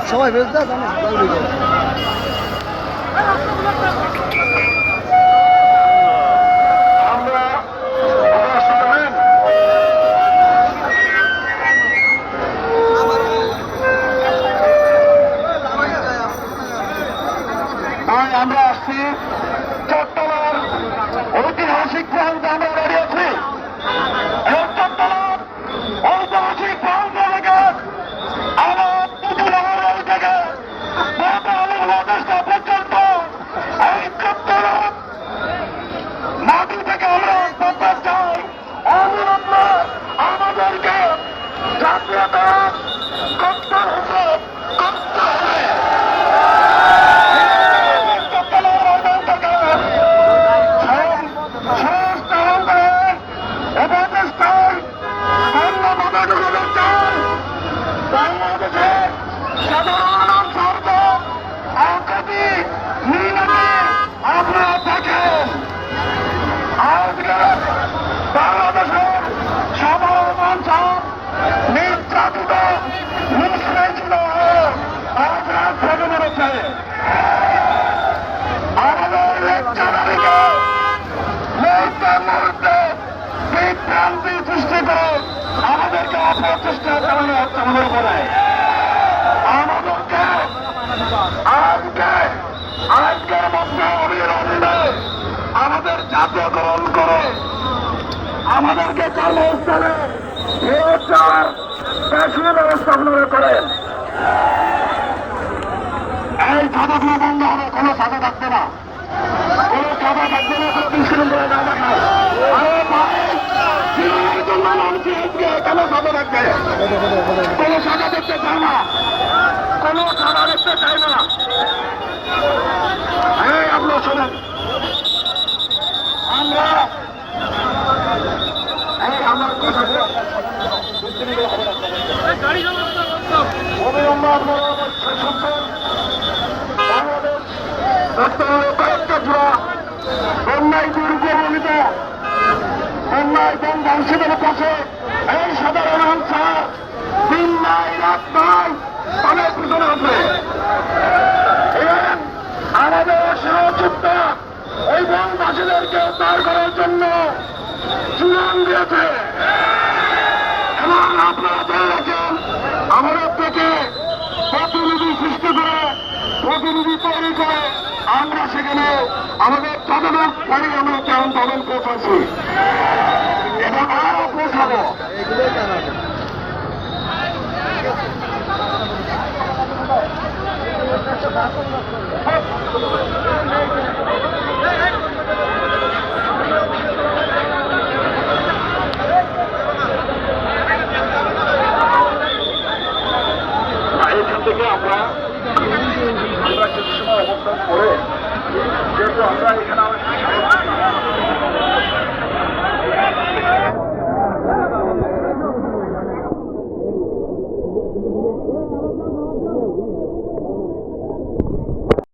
সবাই বেরোতে জানে আমরা আসছি চট্টলার ঐতিহাসিক গ্রাউন্ডে আমরা দাঁড়িয়ে আছি। চট্টলার ঐতিহাসিক গ্রাউন্ড থেকে আমার দুপুরের থেকে পর্যন্ত এই চট্টলার মাটি থেকে আমরা বলতে চাই অবিলম্বে আমাদেরকে জাতীয়তা করতে হবে করতে হবে। বাংলাদেশের সাধারণ সরকার আগামী নির্বাচনে আপনারা দেখেন আজকে বাংলাদেশের সাধারণ অঞ্চল নির্যাতিত নিষ্পেষিত হয়ে আজ রাত থেকে বেরোচ্ছে। আমাদের লেকচারীকে মুহূর্তের মুহূর্তে বিভ্রান্তি সৃষ্টি করে আমাদেরকে অপচেষ্টা চালানো হচ্ছে আমাদের উপরে। আমাদেরকে আজকের মধ্যে অবিলম্বে আমাদের জাতীয়করণ করে আমাদেরকে কর্মস্থলে ফেরত যাওয়ার পেশীয় ব্যবস্থা আপনারা করেন। এই সাদাগুলো বন্ধ হবে, কোনো সাদা থাকবে না, কোনো সাদা থাকবে না, কোনো বিশৃঙ্খলা না দেখায়। জন্য নামছি কেন সাদা থাকবে? কোনো সাদা দেখতে চায় না, কোনো সাদা দেখতে চায় না। এই আপনার শোনেন, আমরা আমার কথা অবিলম্বে আপনারা অবশ্যই শুনছেন। বাংলাদেশ কয়েকটা জোড়া বন্যায় দুর্গমিত বন্যায় ধ্বংসের পাশে এই সাধারণ অঞ্চল দিন নাই রাত নাই তাদের পিছনে আছে। আমাদের সহযোগিতা ওই বনবাসীদেরকে উদ্ধার করার জন্য চূড়ান দিয়েছে এবং আপনারা ধরে রাখেন আমাদের থেকে প্রতিনিধি সৃষ্টি করে প্রতিনিধি তৈরি করে আমরা সেখানে আমাদের তদন্ত পরে আমরা কেমন তদন্ত পৌঁছাচ্ছি এবং আরো পৌঁছাবো। এখান থেকে আমরা কিছু সময় অবস্থান করে যেহেতু আমরা এখানে